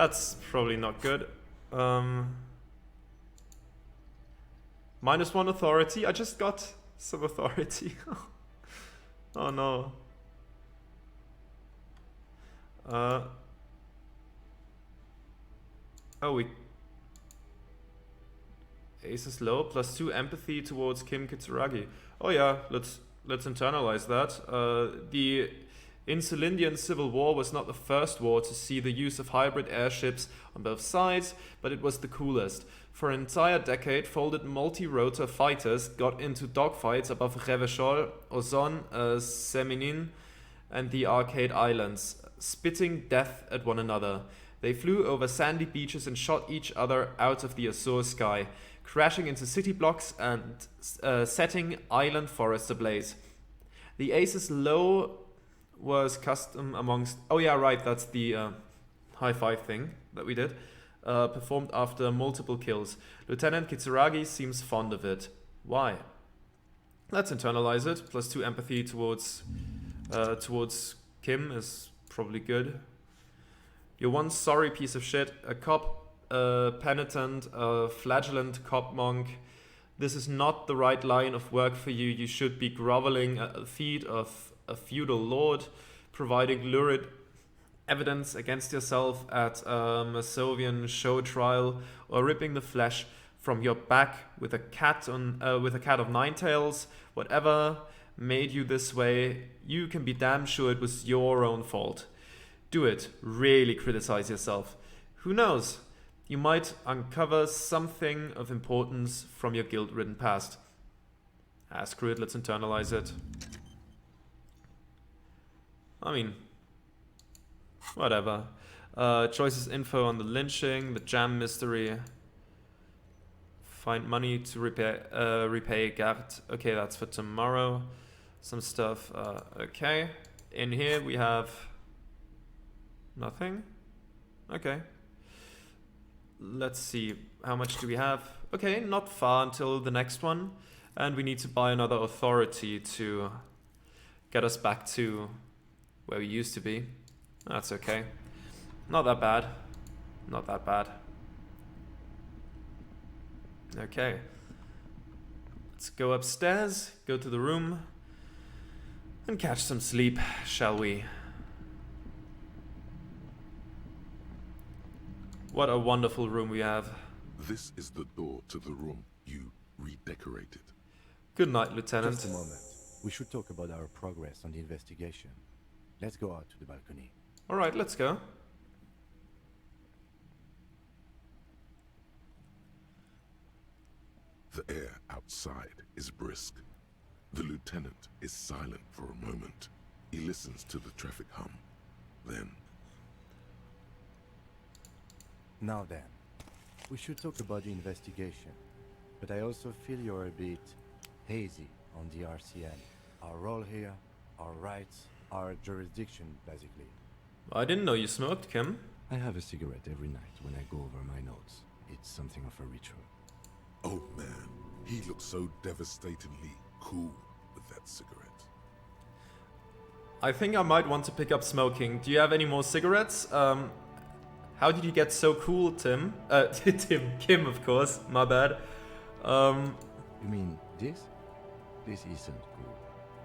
That's probably not good. -1 authority. I just got some authority. Oh no. Oh, Ace is low, +2 empathy towards Kim Kitsuragi. Oh yeah, let's internalize that. The Insulindian Civil War was not the first war to see the use of hybrid airships on both sides, but it was the coolest. For an entire decade, folded multi-rotor fighters got into dogfights above Revechol, Ozon, Seminin, and the Arcade Islands, spitting death at one another. They flew over sandy beaches and shot each other out of the azure sky, crashing into city blocks and setting island forests ablaze. The Ace's low was custom amongst... Oh yeah, right, that's the high five thing that we did. Performed after multiple kills. Lieutenant Kitsuragi seems fond of it. Why? Let's internalize it. +2 empathy towards Kim is probably good. You're one sorry piece of shit, a cop, a penitent, a flagellant cop monk. This is not the right line of work for you. You should be groveling at the feet of a feudal lord, providing lurid evidence against yourself at a Masovian show trial, or ripping the flesh from your back with a cat of nine tails. Whatever made you this way, you can be damn sure it was your own fault. Do it. Really criticize yourself. Who knows? You might uncover something of importance from your guilt-ridden past. Screw it, let's internalize it. I mean, whatever. Choices info on the lynching, the jam mystery. Find money to repay Gart. Okay, that's for tomorrow. Some stuff. Okay. In here we have nothing. Okay. Let's see. How much do we have? Okay, not far until the next one. And we need to buy another authority to get us back to where we used to be. That's okay. Not that bad. Not that bad. Okay. Let's go upstairs, go to the room, and catch some sleep, shall we? What a wonderful room we have. This is the door to the room you redecorated. Good night, Lieutenant. Just a moment. We should talk about our progress on the investigation. Let's go out to the balcony. All right, let's go. The air outside is brisk. The lieutenant is silent for a moment. He listens to the traffic hum. Then... Now then, we should talk about the investigation. But I also feel you're a bit hazy on the RCN. Our role here, our rights, our jurisdiction, basically. I didn't know you smoked, Kim. I have a cigarette every night when I go over my notes. It's something of a ritual. oh man, he looks so devastatingly cool with that cigarette. I think I might want to pick up smoking. Do you have any more cigarettes? How did you get so cool, Tim? Kim, of course. My bad. You mean this? This isn't cool.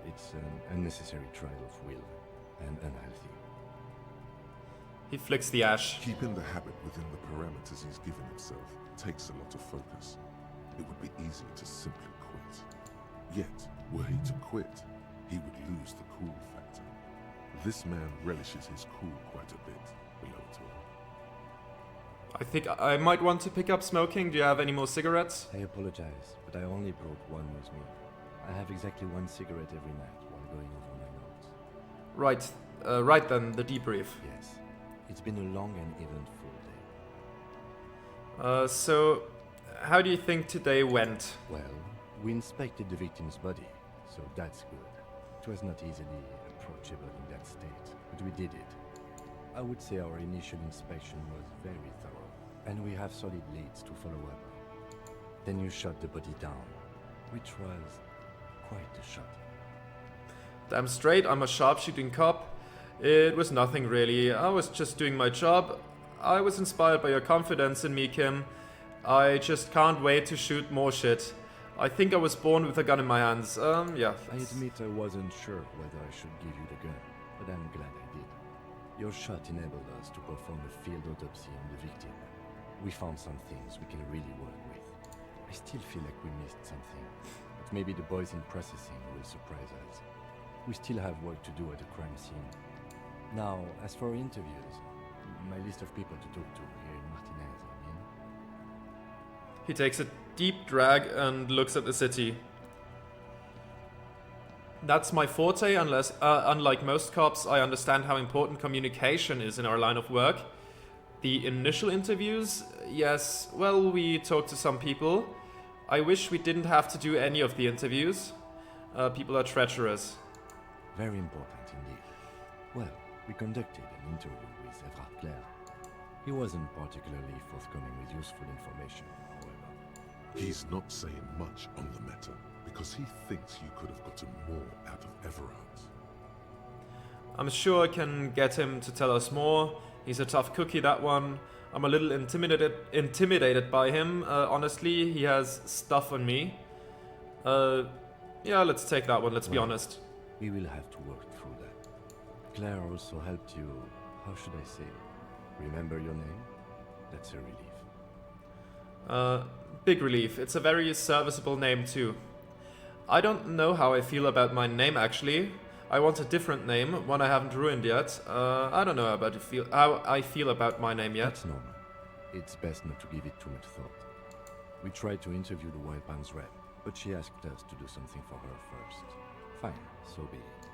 It's an unnecessary trial of will and unhealthy. He flicks the ash. Keeping the habit within the parameters he's given himself takes a lot of focus. It would be easy to simply quit. Yet, were he to quit, he would lose the cool factor. This man relishes his cool quite a bit, below it all. I think I might want to pick up smoking. Do you have any more cigarettes? I apologize, but I only brought one with me. I have exactly one cigarette every night while going over my notes. Right, right then, the debrief. Yes, it's been a long and eventful day. So, how do you think today went? Well, we inspected the victim's body, so that's good. It was not easily approachable in that state, but we did it. I would say our initial inspection was very thorough, and we have solid leads to follow up. Then you shot the body down, which was quite a shot. Damn straight, I'm a sharpshooting cop. It was nothing really. I was just doing my job. I was inspired by your confidence in me, Kim. I just can't wait to shoot more shit. I think I was born with a gun in my hands. Yeah. I admit I wasn't sure whether I should give you the gun, but I'm glad I did. Your shot enabled us to perform a field autopsy on the victim. We found some things we can really work with. I still feel like we missed something, but maybe the boys in processing will surprise us. We still have work to do at the crime scene. Now, as for interviews, my list of people to talk to here in Martinez, I mean. He takes a deep drag and looks at the city. That's my forte, unlike most cops, I understand how important communication is in our line of work. The initial interviews, yes, well, we talked to some people. I wish we didn't have to do any of the interviews. People are treacherous. Very important indeed. Well, we conducted an interview with Everard Clare. He wasn't particularly forthcoming with useful information, however. He's not saying much on the matter, because he thinks you could have gotten more out of Everard. I'm sure I can get him to tell us more. He's a tough cookie, that one. I'm a little intimidated by him. Honestly, he has stuff on me. Yeah, let's take that one, let's be honest. We will have to work through that. Claire also helped you, how should I say, remember your name? That's a relief. Big relief. It's a very serviceable name too. I don't know how I feel about my name actually. I want a different name, one I haven't ruined yet. I don't know how I feel about my name yet. That's normal. It's best not to give it too much thought. We tried to interview the Wild Palms rep, but she asked us to do something for her first. Fine, so be it.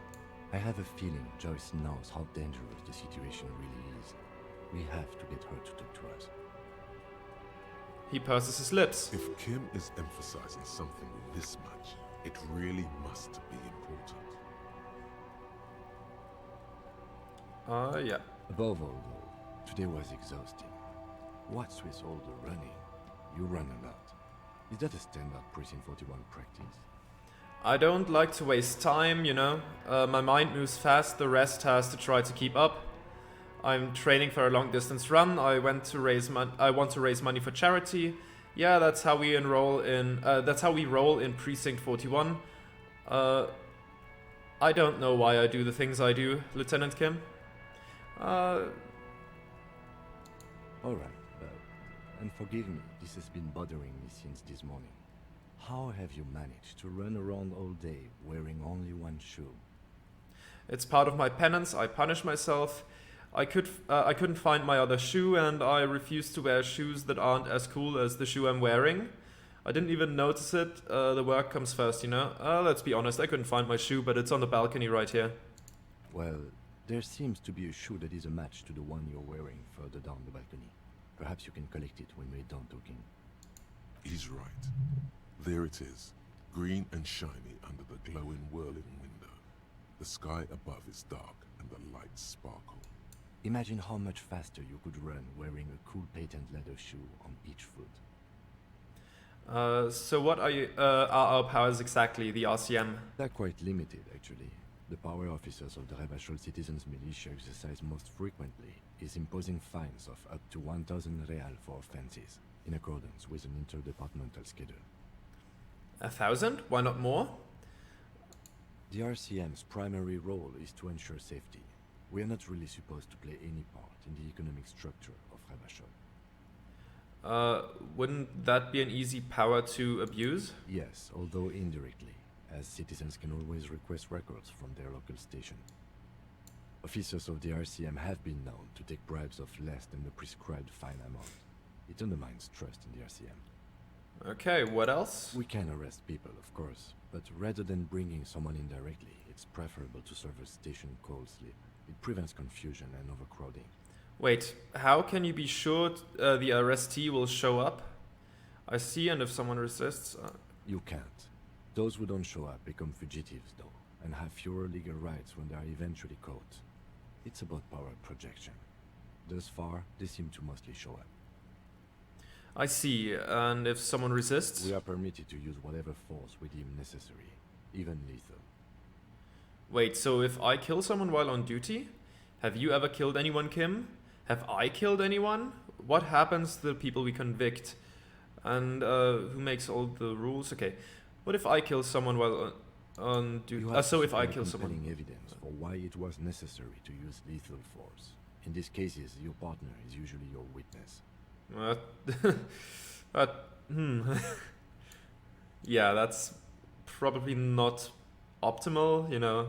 I have a feeling Joyce knows how dangerous the situation really is. We have to get her to talk to us. He purses his lips. If Kim is emphasizing something this much, it really must be important. Yeah. Above all, though, today was exhausting. What's with all the running? You run a lot. Is that a standard Precinct 41 practice? I don't like to waste time, you know. My mind moves fast, the rest has to try to keep up. I'm training for a long distance run. I want to raise money for charity. Yeah, that's how we roll in Precinct 41. I don't know why I do the things I do, Lieutenant Kim. Alright, and forgive me, this has been bothering me since this morning. How have you managed to run around all day wearing only one shoe? It's part of my penance. I punish myself. I couldn't find my other shoe, and I refuse to wear shoes that aren't as cool as the shoe I'm wearing. I didn't even notice it. The work comes first, you know. Let's be honest, I couldn't find my shoe, but it's on the balcony right here. Well, there seems to be a shoe that is a match to the one you're wearing further down the balcony. Perhaps you can collect it when we're done talking. He's right. There it is, green and shiny under the glowing whirling window. The sky above is dark and the lights sparkle. Imagine how much faster you could run wearing a cool patent leather shoe on each foot. So what are our powers exactly, the RCM? They're quite limited, actually. The power officers of the Rebachol Citizens Militia exercise most frequently is imposing fines of up to 1,000 real for offenses, in accordance with an interdepartmental schedule. 1,000? Why not more? The RCM's primary role is to ensure safety. We are not really supposed to play any part in the economic structure of Rebachol. Wouldn't that be an easy power to abuse? Yes, although indirectly, as citizens can always request records from their local station. Officers of the RCM have been known to take bribes of less than the prescribed fine amount. It undermines trust in the RCM. Okay, what else? We can arrest people, of course, but rather than bringing someone in directly, it's preferable to serve a station call slip. It prevents confusion and overcrowding. Wait, how can you be sure the arrestee will show up? I see, and if someone resists... You can't. Those who don't show up become fugitives, though, and have fewer legal rights when they are eventually caught. It's about power projection. Thus far, they seem to mostly show up. I see, and if someone resists? We are permitted to use whatever force we deem necessary, even lethal. Wait, so if I kill someone while on duty? Have you ever killed anyone, Kim? Have I killed anyone? What happens to the people we convict? And who makes all the rules? Okay. What if I kill someone while on duty? So if I kill someone. Compelling evidence for why it was necessary to use lethal force. In these cases, your partner is usually your witness. Yeah, that's probably not optimal, you know.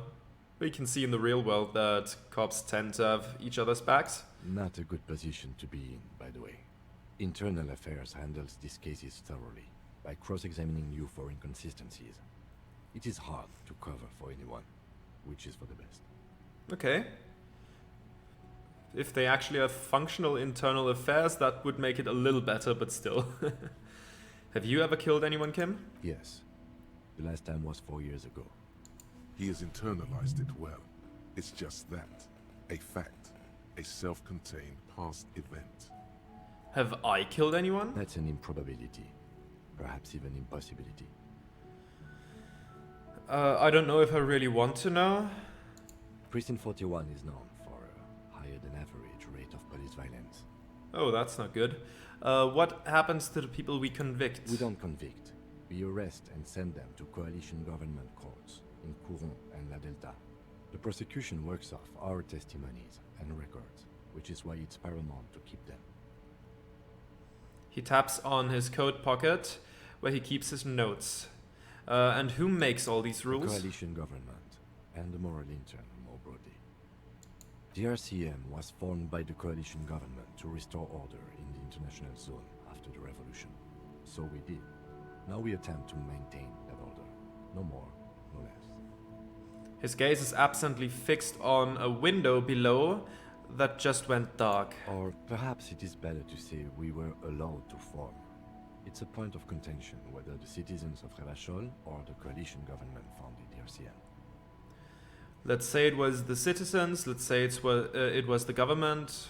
We can see in the real world that cops tend to have each other's backs. Not a good position to be in, by the way. Internal Affairs handles these cases thoroughly, by cross-examining you for inconsistencies. It is hard to cover for anyone, which is for the best. Okay. If they actually have functional internal affairs, that would make it a little better, but still. Have you ever killed anyone, Kim? Yes. The last time was 4 years ago. He has internalized it well. It's just that. A fact. A self-contained past event. Have I killed anyone? That's an improbability. Perhaps even impossibility. I don't know if I really want to know. Precinct 41 is known for a higher than average rate of police violence. Oh, that's not good. What happens to the people we convict? We don't convict. We arrest and send them to coalition government courts in Courron and La Delta. The prosecution works off our testimonies and records, which is why it's paramount to keep them. He taps on his coat pocket, where he keeps his notes. And who makes all these rules? The coalition government, and the moral intern more broadly. The RCM was formed by the coalition government to restore order in the international zone after the revolution. So we did. Now we attempt to maintain that order. No more, no less. His gaze is absently fixed on a window below that just went dark. Or perhaps it is better to say we were allowed to form. It's a point of contention whether the citizens of Revachol or the coalition government founded the RCM. Let's say it was the citizens, let's say it was the government.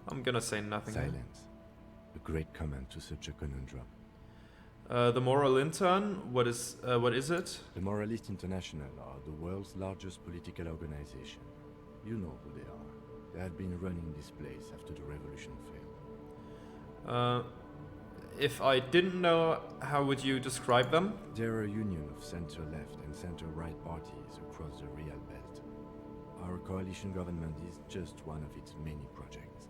I'm gonna say nothing. Silence. A great comment to such a conundrum. The Moral Intern, what is it? The Moralist International are the world's largest political organization. You know who they are. They had been running this place after the revolution failed. If I didn't know, how would you describe them? They're a union of center-left and center-right parties across the Real Belt. Our coalition government is just one of its many projects.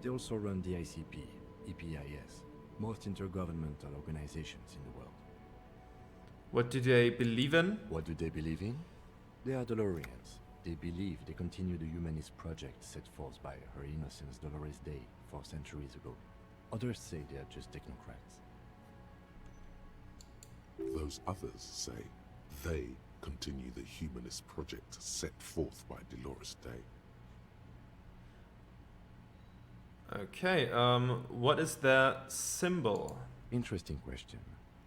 They also run the ICP, EPIS, most intergovernmental organizations in the world. What do they believe in? What do they believe in? They are Dolorians. They believe they continue the humanist project set forth by Her Innocence Dolores Day 4 centuries ago. Others say they are just technocrats. Those others say they continue the humanist project set forth by Dolores Day. Okay, what is their symbol? Interesting question.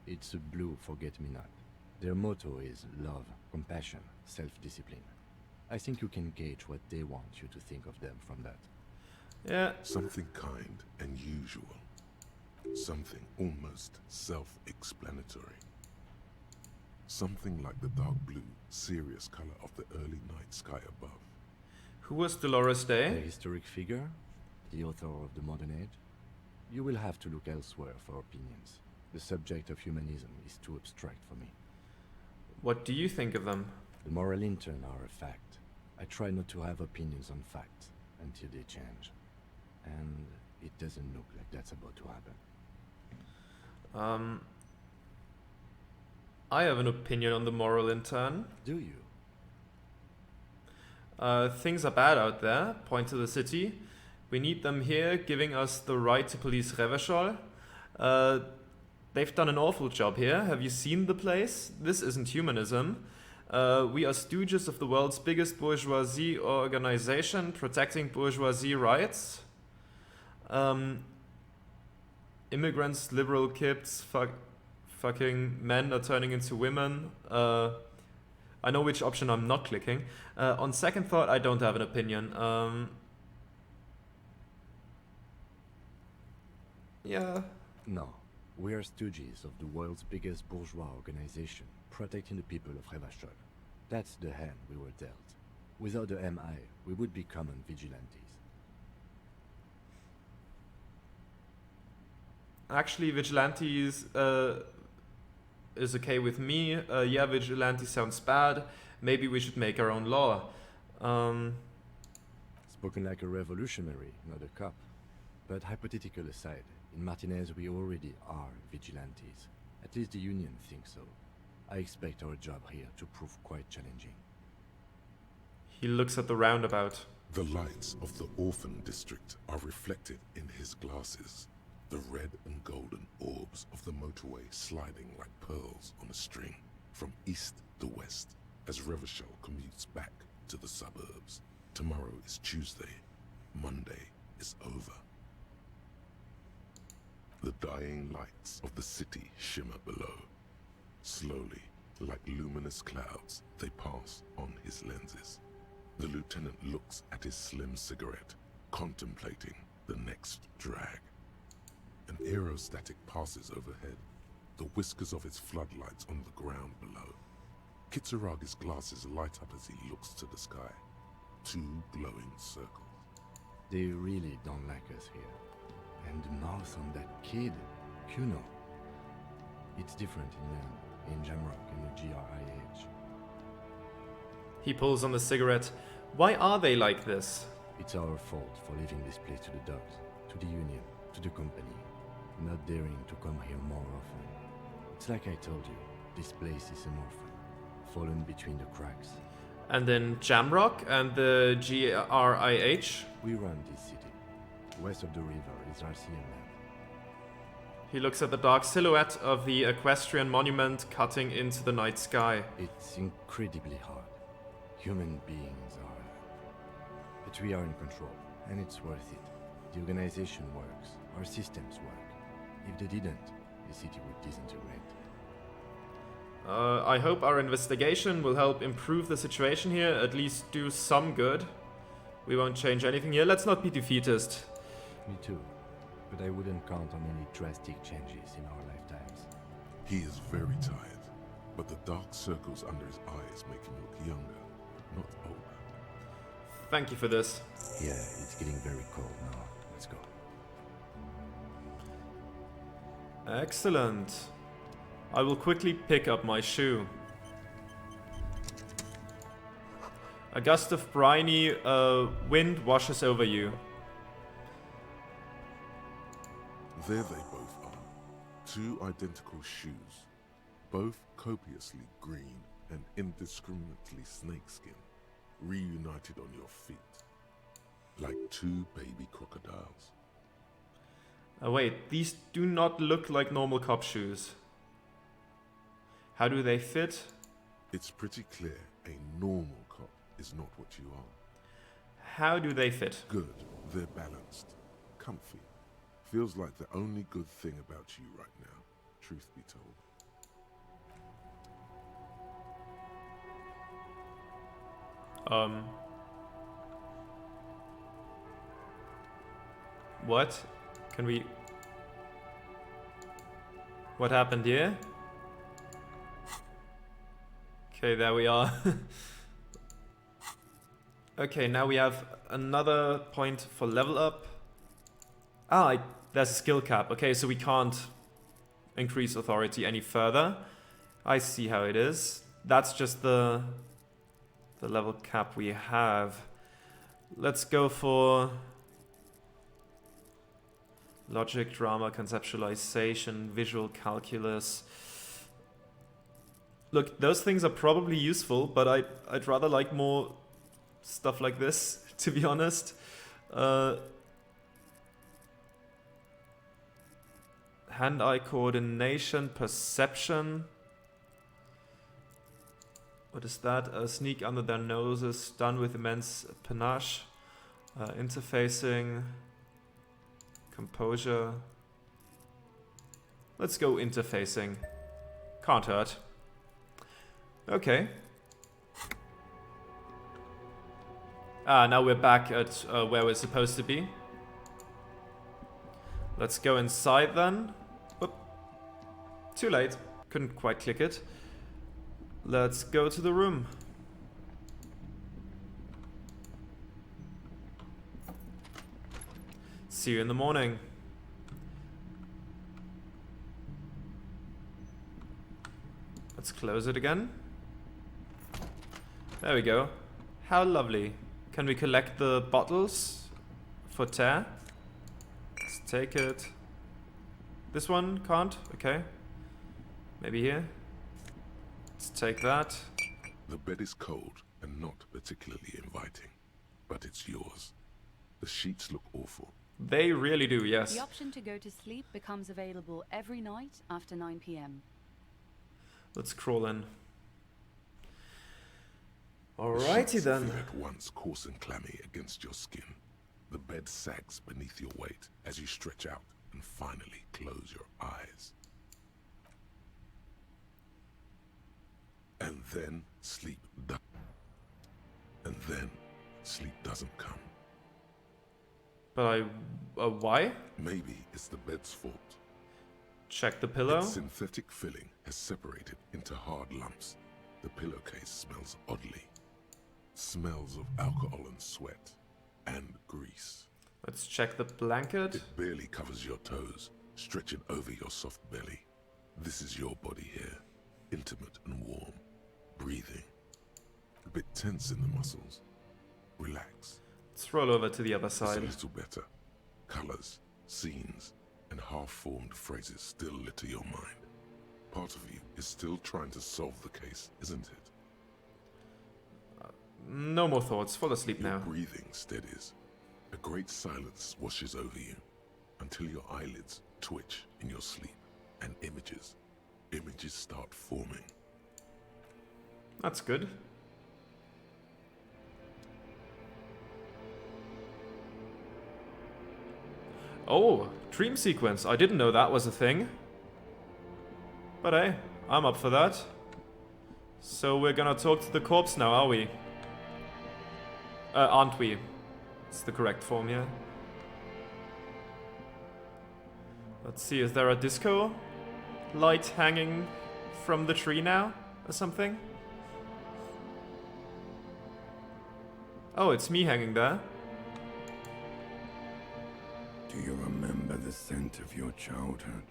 It's a blue forget-me-not. Their motto is love, compassion, self-discipline. I think you can gauge what they want you to think of them from that. Yeah. Something kind and usual. Something almost self-explanatory. Something like the dark blue, serious color of the early night sky above. Who was Dolores A Day? historic figure? The author of the modern age? You will have to look elsewhere for opinions. The subject of humanism is too abstract for me. What do you think of them? The moral intern are a fact. I try not to have opinions on facts until they change. And it doesn't look like that's about to happen. I have an opinion on the Moral Intern. Do you? Things are bad out there. Point to the city. We need them here, giving us the right to police Revachol. They've done an awful job here. Have you seen the place? This isn't humanism. We are stooges of the world's biggest bourgeoisie organization, protecting bourgeoisie rights. Immigrants, liberal kids, fucking men are turning into women. I know which option I'm not clicking. On second thought, I don't have an opinion. Yeah. No. We are stooges of the world's biggest bourgeois organization, protecting the people of Revachol. That's the hand we were dealt. Without the MI, we would be common vigilantes. Actually, vigilantes is okay with me. Yeah, vigilante sounds bad. Maybe we should make our own law. Spoken like a revolutionary, not a cop. But hypothetical aside, in Martinez we already are vigilantes. At least the Union thinks so. I expect our job here to prove quite challenging. He looks at the roundabout. The lights of the orphan district are reflected in his glasses. The red and golden orbs of the motorway sliding like pearls on a string from east to west as Revachol commutes back to the suburbs. Tomorrow is Tuesday. Monday is over. The dying lights of the city shimmer below. Slowly, like luminous clouds, they pass on his lenses. The lieutenant looks at his slim cigarette, contemplating the next drag. An aerostatic passes overhead, the whiskers of its floodlights on the ground below. Kitsuragi's glasses light up as he looks to the sky. Two glowing circles. They really don't like us here. And the mouth on that kid, Kuno. It's different in Jamrock and the GRIH. He pulls on the cigarette. Why are they like this? It's our fault for leaving this place to the dogs, to the Union, to the company. Not daring to come here more often. It's like I told you, this place is an orphan, fallen between the cracks. And then Jamrock and the GRIH? We run this city. West of the river is Elysium land. He looks at the dark silhouette of the equestrian monument cutting into the night sky. It's incredibly hard. Human beings are. But we are in control, and it's worth it. The organization works, our systems work. If they didn't, the city would disintegrate. I hope our investigation will help improve the situation here, at least do some good. We won't change anything here. Let's not be defeatist. Me too. But I wouldn't count on any drastic changes in our lifetimes. He is very tired, but the dark circles under his eyes make him look younger, not older. Thank you for this. Yeah, it's getting very cold now. Let's go. Excellent. I will quickly pick up my shoe. A gust of briny wind washes over you. There they both are. Two identical shoes. Both copiously green and indiscriminately snakeskin. Reunited on your feet. Like two baby crocodiles. Wait, these do not look like normal cop shoes. How do they fit? It's pretty clear a normal cop is not what you are. How do they fit? Good. They're balanced. Comfy. Feels like the only good thing about you right now, truth be told. What? Can we... What happened here? Okay, there we are. Okay, now we have another point for level up. There's a skill cap. Okay, so we can't increase authority any further. I see how it is. That's just the level cap we have. Let's go for logic, drama, conceptualization, visual calculus. Look, those things are probably useful, but I'd rather like more stuff like this, to be honest. Hand-eye coordination, perception. What is that? Sneak under their noses, done with immense panache. Interfacing. Composure. Let's go interfacing. Can't hurt. Okay. Now we're back at where we're supposed to be. Let's go inside then. Whoop. Too late. Couldn't quite click it. Let's go to the room. See you in the morning. Let's close it again. There we go. How lovely. Can we collect the bottles for tear? Let's take it. This one can't? Okay. Maybe here. Let's take that. The bed is cold and not particularly inviting, but it's yours. The sheets look awful. They really do, yes. The option to go to sleep becomes available every night after 9 p.m. Let's crawl in. The Alrighty sheets then. feel at once coarse and clammy against your skin. The bed sags beneath your weight as you stretch out and finally close your eyes. And then sleep doesn't come. But why? Maybe it's the bed's fault. Check the pillow. Its synthetic filling has separated into hard lumps. The pillowcase smells oddly. Smells of alcohol and sweat and grease. Let's check the blanket. It barely covers your toes, stretching over your soft belly. This is your body here, intimate and warm, breathing. A bit tense in the muscles. Relax. Let's roll over to the other It's a side. little better. Colors, scenes, and half-formed phrases still litter your mind. Part of you is still trying to solve the case, isn't it? No more thoughts. Fall asleep Your now. breathing steadies. A great silence washes over you until your eyelids twitch in your sleep and images start forming. That's good. Oh, dream sequence. I didn't know that was a thing. But hey, I'm up for that. So we're gonna talk to the corpse now, are we? Aren't we? It's the correct form, yeah. Let's see, is there a disco light hanging from the tree now or something? Oh, it's me hanging there. Do you remember the scent of your childhood?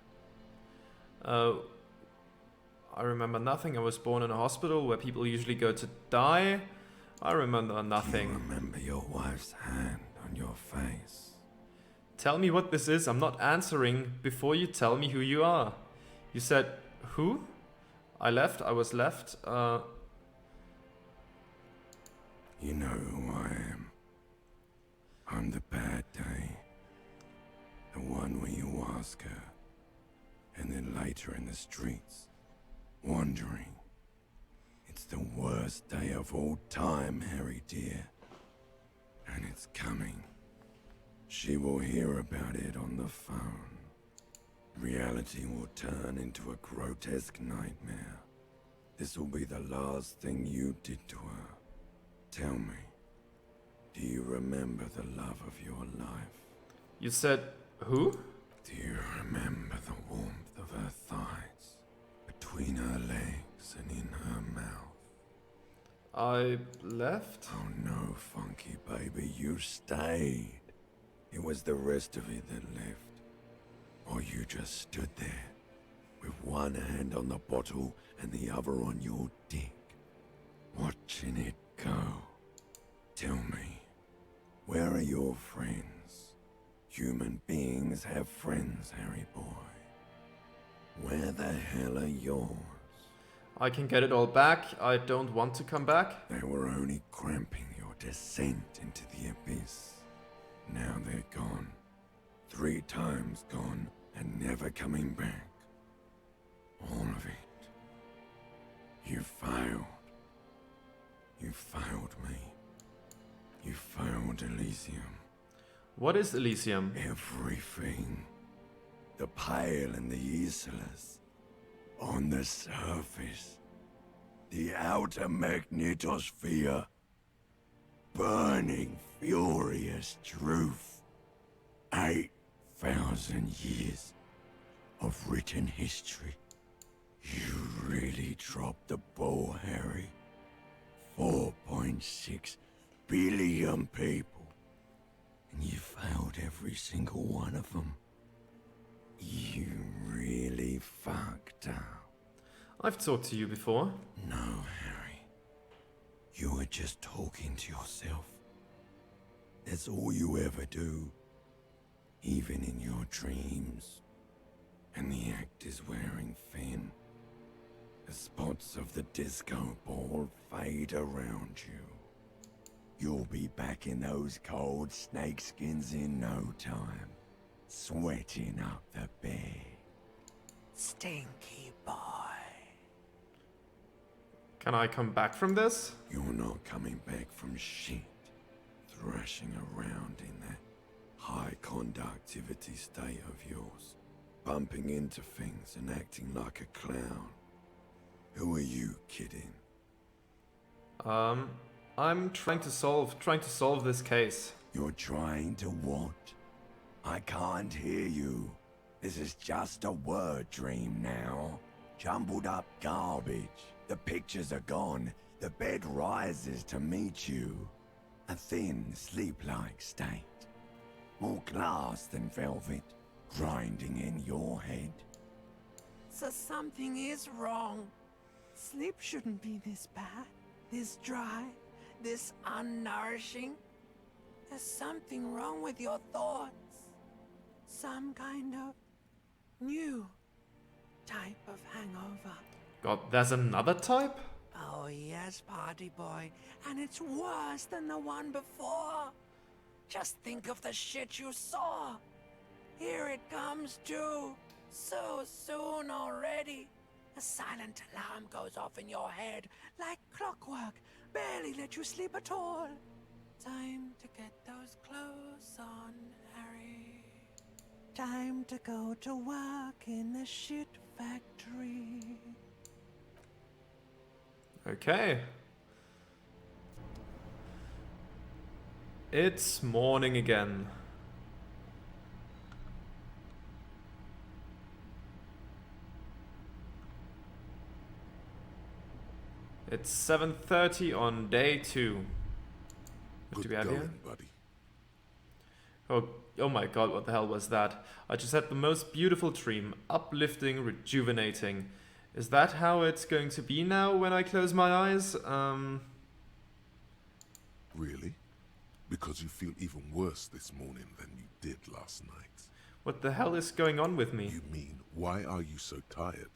I remember nothing. I was born in a hospital where people usually go to die. I remember Do nothing. you remember your wife's hand on your face? Tell me what this is. I'm not answering before you tell me who you are. You said, who? I was left. You know who I am. I'm the bad day. The one where you ask her, and then later in the streets, wandering. It's the worst day of all time, Harry dear. And it's coming. She will hear about it on the phone. Reality will turn into a grotesque nightmare. This will be the last thing you did to her. Tell me, do you remember the love of your life? You said, who? Do you remember the warmth of her thighs, between her legs and in her mouth? I left? Oh no, Funky baby, you stayed. It was the rest of it that left. Or you just stood there, with one hand on the bottle and the other on your dick, watching it go. Tell me, where are your friends? Human beings have friends, Harry boy. Where the hell are yours? I can get it all back. I don't want to come back. They were only cramping your descent into the abyss. Now they're gone. 3 times gone and never coming back. All of it. You failed. You failed me. You failed Elysium. What is Elysium? Everything. The Pale and the Islas. On the surface. The outer magnetosphere. Burning, furious truth. 8,000 years of written history. You really dropped the ball, Harry. 4.6 billion people. And you failed every single one of them. You really fucked up. I've talked to you before. No, Harry. You were just talking to yourself. That's all you ever do. Even in your dreams. And the actor's wearing thin. The spots of the disco ball fade around you. You'll be back in those cold snakeskins in no time. Sweating up the bed. Stinky boy. Can I come back from this? You're not coming back from shit. Thrashing around in that high conductivity state of yours. Bumping into things and acting like a clown. Who are you kidding? I'm trying to solve this case. You're trying to what? I can't hear you. This is just a word dream now. Jumbled up garbage. The pictures are gone. The bed rises to meet you. A thin, sleep-like state. More glass than velvet, grinding in your head. So something is wrong. Sleep shouldn't be this bad, this dry, this unnourishing. There's something wrong with your thoughts. Some kind of new type of hangover. God, there's another type? Oh yes, party boy, and it's worse than the one before. Just think of the shit you saw. Here it comes too, so soon already. A silent alarm goes off in your head like clockwork, barely let you sleep at all. Time to get those clothes on, Harry. Time to go to work in the shit factory. Okay. It's morning again. It's 7:30 on day 2. What do we have here? Buddy. Oh my god, what the hell was that? I just had the most beautiful dream. Uplifting, rejuvenating. Is that how it's going to be now when I close my eyes? Really? Because you feel even worse this morning than you did last night. What the hell is going on with me? You mean, why are you so tired?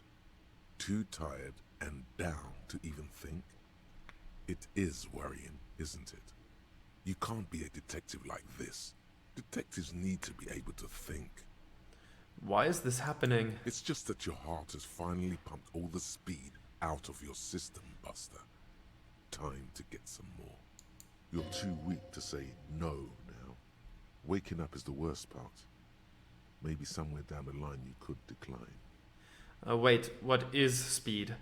Too tired and down to even think? It is worrying, isn't it? You can't be a detective like this. Detectives need to be able to think. Why is this happening? It's just that your heart has finally pumped all the speed out of your system, Buster. Time to get some more. You're too weak to say no now. Waking up is the worst part. Maybe somewhere down the line you could decline. Wait, what is speed?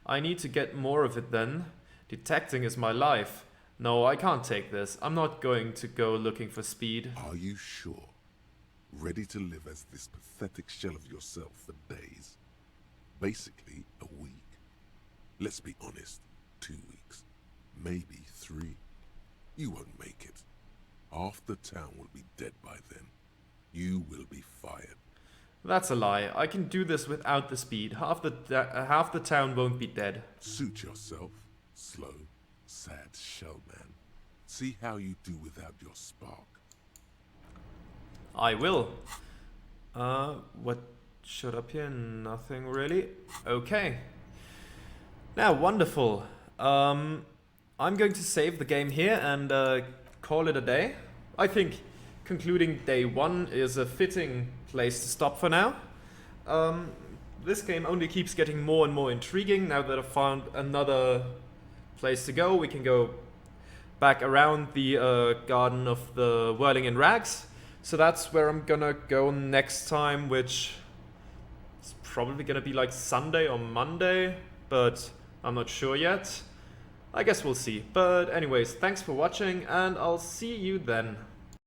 I need to get more of it then. Detecting is my life. No, I can't take this. I'm not going to go looking for speed. Are you sure? Ready to live as this pathetic shell of yourself for days? Basically, a week. Let's be honest, 2 weeks. Maybe 3. You won't make it. Half the town will be dead by then. You will be fired. That's a lie. I can do this without the speed. Half the town won't be dead. Suit yourself. Slow, sad shell man. See how you do without your spark. I will. What showed up here? Nothing really. Okay. Now, wonderful. I'm going to save the game here and call it a day. I think concluding day 1 is a fitting place to stop for now. This game only keeps getting more and more intriguing now that I've found another place to go. We can go back around the Garden of the Whirling in Rags. So that's where I'm gonna go next time, which is probably gonna be like Sunday or Monday, but I'm not sure yet. I guess we'll see. But anyways, thanks for watching and I'll see you then.